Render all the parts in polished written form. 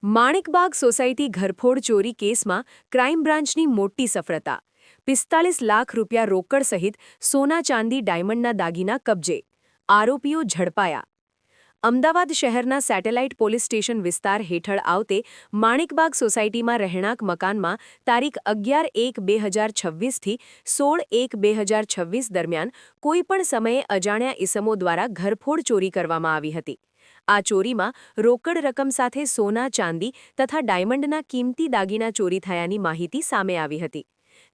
માણેકબાગ society ઘરફોડ ચોરી કેસમાં crime બ્રાન્ચની મોટી સફળતા 45 લાખ રૂપિયા રોકડ સહિત સોના ચાંદી ડાયમંડના દાગીના કબજે આરોપીઓ ઝડપાયા અમદાવાદ શહેરના સેટેલાઇટ પોલીસ સ્ટેશન વિસ્તાર હેઠળ આવતે માણેકબાગ સોસાયટીમાં રહેણાંક મકાનમાં તારીખ 11/1/2026થી 16/1/2026 દરમિયાન કોઈપણ સમયે અજાણ્યા ઇસમો દ્વારા ઘરફોડ ચોરી કરવામાં આવી હતી આ ચોરીમાં રોકડ રકમ સાથે સોના ચાંદી તથા ડાયમંડના કિંમતી દાગીના ચોરી થયાની માહિતી સામે આવી હતી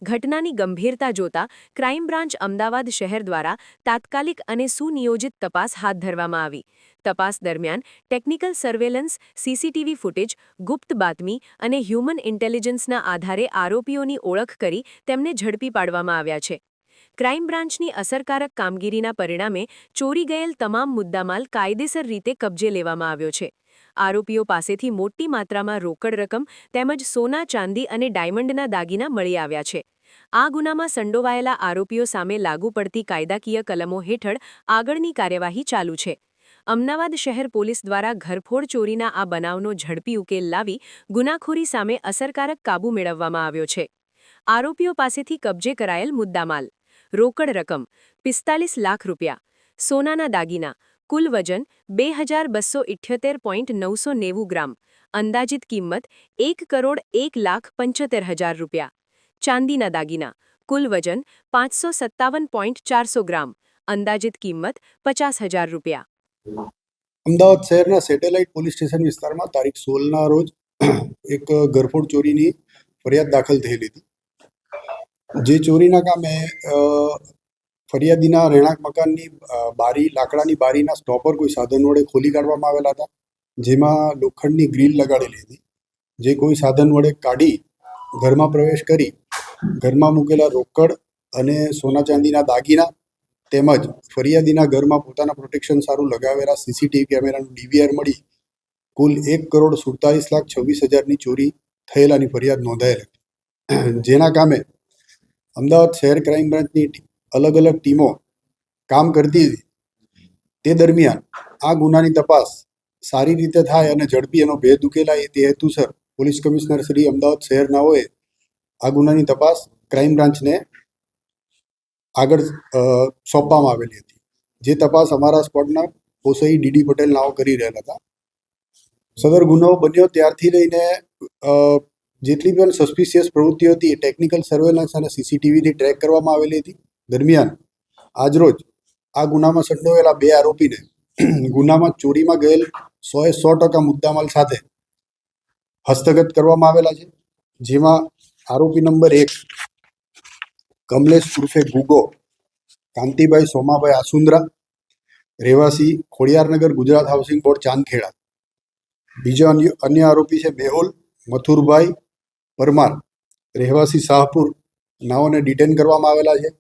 ઘટનાની ગંભીરતા જોતા ક્રાઇમ બ્રાન્ચ અમદાવાદ શહેર દ્વારા તાત્કાલિક અને સુનિયોજિત તપાસ હાથ ધરવામાં આવી તપાસ દરમિયાન ટેકનિકલ સર્વેલન્સ સીસીટીવી ફૂટેજ ગુપ્ત બાતમી અને હ્યુમન ઇન્ટેલિજન્સના આધારે આરોપીઓની ઓળખ કરી તેમને ઝડપી પાડવામાં આવ્યા છે ક્રાઇમ બ્રાન્ચની અસરકારક કામગીરીના પરિણામે ચોરી ગયેલ તમામ મુદ્દામાલ કાયદેસર રીતે કબજે લેવામાં આવ્યો છે આરોપીઓ પાસેથી મોટી માત્રામાં રોકડ રકમ તેમજ સોના ચાંદી અને ડાયમંડના દાગીના મળી આવ્યા છે આ ગુનામાં સંડોવાયેલા આરોપીઓ સામે લાગુ પડતી કાયદાકીય કલમો હેઠળ આગળની કાર્યવાહી ચાલુ છે અમદાવાદ શહેર પોલીસ દ્વારા ઘરફોડ ચોરીના આ બનાવનો ઝડપી ઉકેલ લાવી ગુનાખોરી સામે અસરકારક કાબૂ મેળવવામાં આવ્યો છે આરોપીઓ પાસેથી કબજે કરાયેલ મુદ્દામાલ રોકડ રકમ 45 લાખ રૂપિયા સોનાના દાગીના કુલ વજન 2278.990 ગ્રામ અંદાજિત કિંમત 1,01,75,000 રૂપિયા ચાંદીના દાગીના કુલ વજન 557.400 ગ્રામ અંદાજિત કિંમત 50,000 રૂપિયા અમદાવાદ શહેરના સેટેલાઇટ પોલીસ સ્ટેશન વિસ્તારમાં તારીખ 16ના રોજ એક ઘરફોડ ચોરીની ફરિયાદ દાખલ થયેલી હતી જે ચોરીના કામે ફરિયાદીના રહેણાંક મકાનની બારી લાકડાની બારીના સ્ટોપર કોઈ સાધન વડે ખોલી કાઢવામાં આવેલા હતા જેમાં લોખંડની ગ્રીલ લગાડેલી હતી જે કોઈ સાધન વડે કાઢી ઘરમાં પ્રવેશ કરી ઘરમાં મૂકેલા રોકડ અને સોના ચાંદીના દાગીના તેમજ ફરિયાદીના ઘરમાં પોતાના પ્રોટેક્શન સારું લગાવેલા સીસીટીવી કેમેરાનું ડીવીઆર મળી કુલ 1,47,26,000ની ચોરી થયેલાની ફરિયાદ નોંધાયેલ હતી જેના કામે અમદાવાદ શહેર ક્રાઇમ બ્રાન્ચની અલગ અલગ ટીમો કામ કરતી હતી તે દરમિયાન આ ગુનાની તપાસ સારી રીતે થાય અને ઝડપી એનો ભેદ ઉકેલાય તે હેતુસર પોલીસ કમિશનર શ્રી અમદાવાદ શહેરનાઓએ આ ગુનાની તપાસ ક્રાઇમ બ્રાન્ચને આગળ સોંપવામાં આવેલી હતી જે તપાસ અમારા સ્પોટના ઓસઈ ડીડી પટેલ નાઓ કરી રહેલા હતા સદર ગુનો બન્યો ત્યારથી લઈને જેટલી પણ સસ્પિશિયસ પ્રવૃત્તિઓ હતી એ ટેકનિકલ સર્વેલન્સ અને સીસીટીવીથી ટ્રેક કરવામાં આવેલી હતી દરમિયાન આજરોજ આ ગુનામાં સંડોવાયેલા 2 આરોપીને ગુનામાં ચોરીમાં ગયેલ 100% મુદ્દામાલ સાથે હસ્તગત કરવામાં આવેલા છે જેમાં આરોપી નંબર 1 કમલેશ ઉર્ફે ગુગો કાંતિભાઈ સોમાભાઈ આસુંદ્રા રહેવાસી ખોડિયારનગર ગુજરાત હાઉસિંગ બોર્ડ ચાંદખેડા બીજો અન્ય આરોપી છે મેહુલ મથુરભાઈ પરમાર રહેવાસી શાહપુર નાઓને ડિટેન કરવામાં આવેલા છે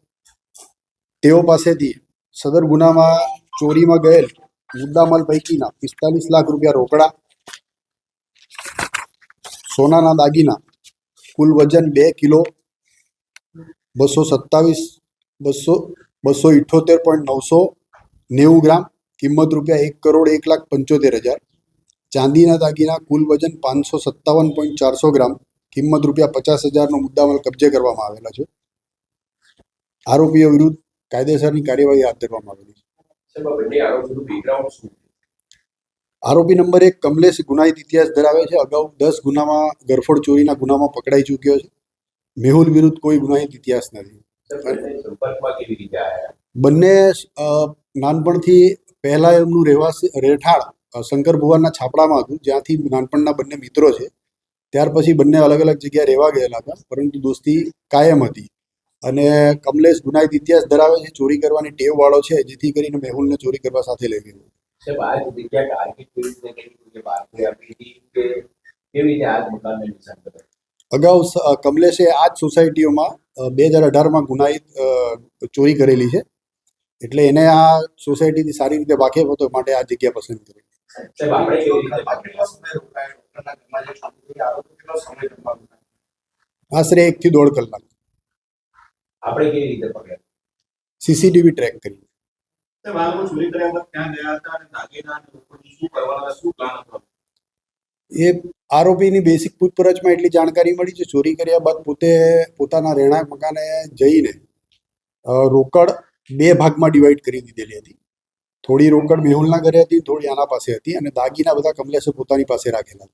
તેઓ પાસેથી સદર ગુનામાં ચોરીમાં ગયેલ મુદ્દામાલ પૈકીના 45 લાખ રૂપિયા રોકડા સોનાના દાગીના કુલ વજન 2 કિલો 278.990 ગ્રામ કિંમત રૂપિયા 1,01,75,000 ચાંદીના દાગીના કુલ વજન 557.400 ગ્રામ કિંમત રૂપિયા 50,000નો મુદ્દામાલ કબજે કરવામાં આવેલા છે આરોપીઓ વિરુદ્ધ કાયદેસરની કાર્યવાહી હાથ ધરવામાં આવેલી છે આરોપી નંબર 1 કમલેશ ગુનાહિત ઇતિહાસ ધરાવે છે અગાઉ 10 ગુનામાં ઘરફોડ ચોરીના ગુનામાં પકડાઈ ચૂક્યો છે મેહુલ વિરુદ્ધ કોઈ ગુનાહિત ઇતિહાસ નથી બંને નાનપણથી પહેલા એમનું રહેઠાણ શંકર ભુવાનના છાપડામાં હતું જ્યાંથી નાનપણના બંને મિત્રો છે ત્યાર પછી બંને અલગ અલગ જગ્યાએ રહેવા ગયેલા હતા પરંતુ દોસ્તી કાયમ હતી અને કમલેશ ગુનાહિત ઇતિહાસ ધરાવે છે ચોરી કરવાની ટેવ વાળો છે જેથી કરીને મેહુલને ચોરી કરવા સાથે લઈ ગયો અગાઉ કમલેશે આ જ સોસાયટીઓમાં 2018માં ગુનાહિત ચોરી કરેલી છે એટલે એને આ સોસાયટીથી સારી રીતે વાકેફ હતો માટે આ જગ્યા પસંદ કરી આશરે 1 થી 1.5 કલાક સીસીટીવી ટ્રેક કરી એ આરોપીની બેસિક પૂછપરછમાં એટલી જાણકારી મળી છે, ચોરી કર્યા બાદ પોતે પોતાના રહેણાંક મકાને જઈને રોકડ 2 ભાગમાં ડિવાઈડ કરી દીધેલી હતી. થોડી રોકડ મેહુલના ઘરે હતી, થોડી આના પાસે હતી, અને દાગીના બધા કમલેશે પોતાની પાસે રાખેલા.